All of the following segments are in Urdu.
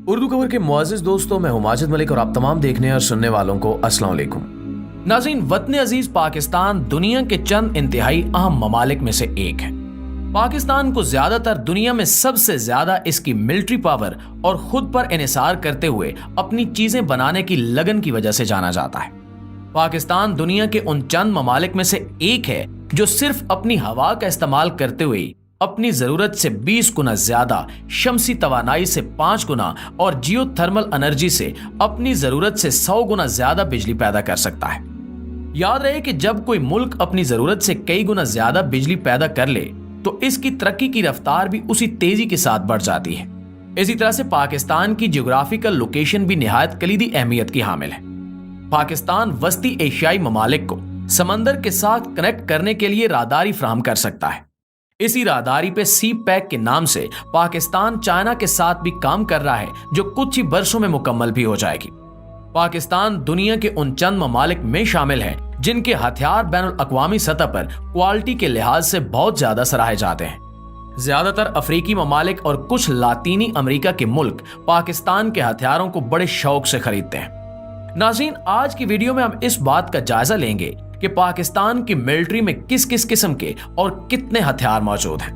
اردو خبر کے معزز دوستوں، میں ہوں ماجد ملک اور آپ تمام دیکھنے اور سننے والوں کو السلام علیکم۔ ناظرین، وطن عزیز پاکستان دنیا کے چند انتہائی اہم ممالک میں سے ایک ہے۔ پاکستان کو زیادہ تر دنیا میں سب سے زیادہ اس کی ملٹری پاور اور خود پر انحصار کرتے ہوئے اپنی چیزیں بنانے کی لگن کی وجہ سے جانا جاتا ہے۔ پاکستان دنیا کے ان چند ممالک میں سے ایک ہے جو صرف اپنی ہوا کا استعمال کرتے ہوئے اپنی ضرورت سے 20 گنا زیادہ، شمسی توانائی سے 5 گنا اور جیو تھرمل انرجی سے اپنی ضرورت سے 100 گنا زیادہ بجلی پیدا کر سکتا ہے۔ یاد رہے کہ جب کوئی ملک اپنی ضرورت سے کئی گنا زیادہ بجلی پیدا کر لے تو اس کی ترقی کی رفتار بھی اسی تیزی کے ساتھ بڑھ جاتی ہے۔ اسی طرح سے پاکستان کی جغرافیکل لوکیشن بھی نہایت کلیدی اہمیت کی حامل ہے۔ پاکستان وسطی ایشیائی ممالک کو سمندر کے ساتھ کنیکٹ کرنے کے لیے راہداری فراہم کر سکتا ہے۔ اسی راہداری پہ سی پیک کے نام سے پاکستان چائنا کے ساتھ بھی کام کر رہا ہے، جو کچھ ہی برسوں میں مکمل بھی ہو جائے گی۔ پاکستان دنیا کے ان چند ممالک میں شامل ہے جن کے ہتھیار بین الاقوامی سطح پر کوالٹی کے لحاظ سے بہت زیادہ سراہے جاتے ہیں۔ زیادہ تر افریقی ممالک اور کچھ لاطینی امریکہ کے ملک پاکستان کے ہتھیاروں کو بڑے شوق سے خریدتے ہیں۔ ناظرین، آج کی ویڈیو میں ہم اس بات کا جائزہ لیں گے کہ پاکستان کی ملٹری میں کس کس قسم کے اور کتنے ہتھیار موجود ہیں۔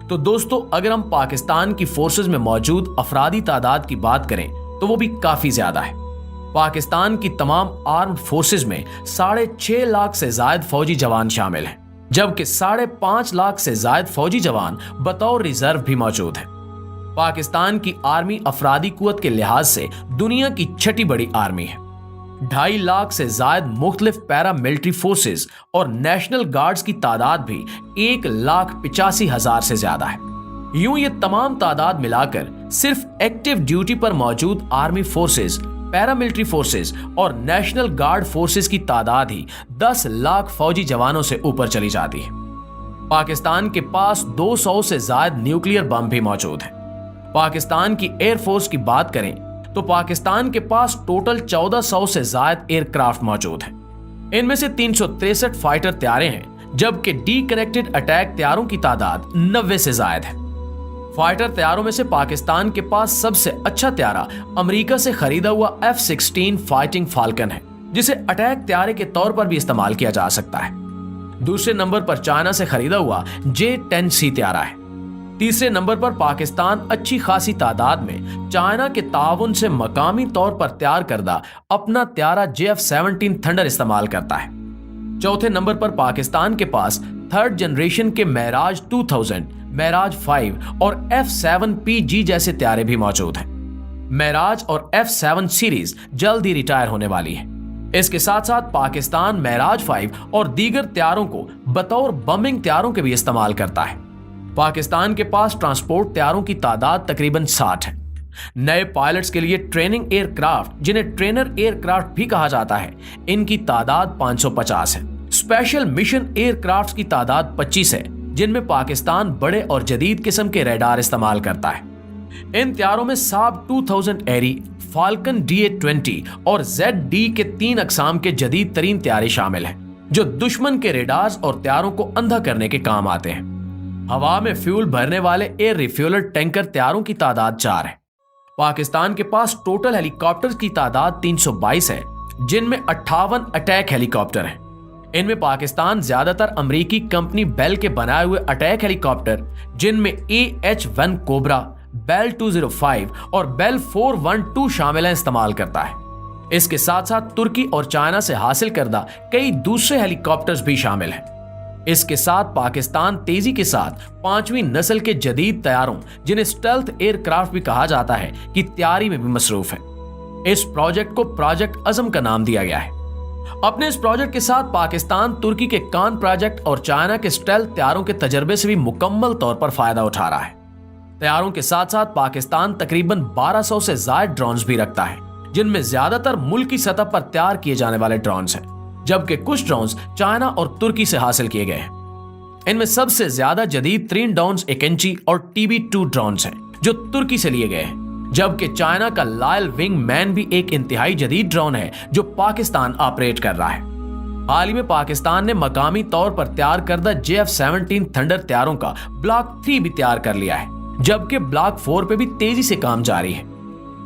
تو دوستو، اگر ہم پاکستان کی فورسز میں موجود افرادی تعداد کی بات کریں تو وہ بھی کافی زیادہ ہے۔ پاکستان کی تمام آرمڈ فورسز میں 6.5 لاکھ سے زائد فوجی جوان شامل ہیں، جبکہ 5.5 لاکھ سے زائد فوجی جوان بطور ریزرو بھی موجود ہیں۔ پاکستان کی آرمی افرادی قوت کے لحاظ سے دنیا کی چھٹی بڑی آرمی ہے۔ 2.5 لاکھ سے زائد مختلف پیرا ملٹری فورسز اور نیشنل گارڈز کی تعداد بھی 1,85,000 سے زیادہ ہے۔ یوں یہ تمام تعداد ملا کر صرف ایکٹیو ڈیوٹی پر موجود آرمی فورسز، پیرا ملٹری فورسز اور نیشنل گارڈ فورسز کی تعداد ہی 10 لاکھ فوجی جوانوں سے اوپر چلی جاتی ہے۔ پاکستان کے پاس 200 سے زائد نیوکلیئر بم بھی موجود ہیں۔ پاکستان کی ایئر فورس کی بات کریں تو پاکستان کے پاس ٹوٹل 1400 سے زائد ایئر کرافٹ موجود ہیں۔ ان میں سے 363 فائٹر طیارے ہیں، جبکہ ڈی کنیکٹڈ اٹیک طیاروں کی تعداد 90 سے زائد ہے۔ فائٹر طیاروں میں سے پاکستان کے پاس سب سے اچھا طیارہ امریکہ سے خریدا ہوا F-16 فائٹنگ فالکن ہے، جسے اٹیک طیارے کے طور پر بھی استعمال کیا جا سکتا ہے۔ دوسرے نمبر پر چائنا سے خریدا ہوا J-10C طیارہ ہے۔ تیسرے نمبر پر پاکستان اچھی خاصی تعداد میں چائنا کے تعاون سے مقامی طور پر تیار کردہ اپنا طیارہ JF-17 تھنڈر استعمال کرتا ہے۔ چوتھے نمبر پر پاکستان کے پاس 3rd جنریشن کے معراج 2000، معراج 5 اور F-7PG جیسے طیارے بھی موجود ہیں۔ معراج اور F-7 سیریز جلد ہی ریٹائر ہونے والی ہے۔ اس کے ساتھ ساتھ پاکستان معراج 5 اور دیگر طیاروں کو بطور بمبنگ طیاروں کے بھی استعمال کرتا ہے۔ پاکستان کے پاس ٹرانسپورٹ طیاروں کی تعداد تقریباً 60 ہے۔ نئے پائلٹس کے لیے ٹریننگ ایئر کرافٹ، جنہیں ٹرینر ایئر کرافٹ بھی کہا جاتا ہے، ان کی تعداد 550 ہے۔ اسپیشل مشن ایئر کرافٹ کی تعداد 25 ہے، جن میں پاکستان بڑے اور جدید قسم کے ریڈار استعمال کرتا ہے۔ ان طیاروں میں ساب 2000 ایری، فالکن DA-20 اور ZD کے 3 اقسام کے جدید ترین طیارے شامل ہیں، جو دشمن کے ریڈارز اور طیاروں کو اندھا کرنے کے کام آتے ہیں۔ ہوا میں فیول بھرنے والے ایئر ریفیولر ٹینکر طیاروں کی تعداد 4 ہے۔ پاکستان کے پاس ٹوٹل ہیلی کاپٹر کی تعداد 322 ہے، جن میں 58 اٹیک ہیلی کاپٹر ہیں۔ ان میں پاکستان زیادہ تر امریکی کمپنی بیل کے بنائے ہوئے اٹیک ہیلی کاپٹر، جن میں AH-1 کوبرا، بیل 205 اور بیل 412 شامل ہیں، استعمال کرتا ہے۔ اس کے ساتھ ساتھ ترکی اور چائنا سے حاصل کردہ کئی دوسرے ہیلی کاپٹرز بھی شامل ہیں۔ اس کے ساتھ پاکستان تیزی کے ساتھ 5ویں نسل کے جدید طیاروں، جنہیں اسٹیلتھ ایئر کرافٹ بھی کہا جاتا ہے، کی تیاری میں بھی مصروف ہے۔ اس پروجیکٹ کو پروجیکٹ عزم کا نام دیا گیا ہے۔ اپنے اس پروجیکٹ کے ساتھ پاکستان ترکی کے کان پروجیکٹ اور چائنا کے اسٹیلتھ طیاروں کے تجربے سے بھی مکمل طور پر فائدہ اٹھا رہا ہے۔ طیاروں کے ساتھ ساتھ پاکستان تقریباً 1200 سے زائد ڈرونز بھی رکھتا ہے، جن میں زیادہ تر ملکی سطح پر تیار کیے جانے والے ڈرونز ہیں، جبکہ کچھ ڈرونز چائنا اور ترکی سے حاصل کیے گئے ہیں۔ ان میں سب سے زیادہ جدید ترین ڈرونز ایکنچی اور TB2 ڈرونز ہیں، جو ترکی سے لیے گئے ہیں، جبکہ چائنا کا لائل ونگ مین بھی ایک انتہائی جدید ڈرون ہے جو پاکستان آپریٹ کر رہا ہے۔ حال ہی میں پاکستان نے مقامی طور پر تیار کردہ JF-17 تھنڈر طیاروں کا بلاک 3 بھی تیار کر لیا ہے، جبکہ بلاک 4 پہ بھی تیزی سے کام جاری ہے۔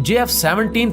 JF-17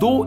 2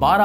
12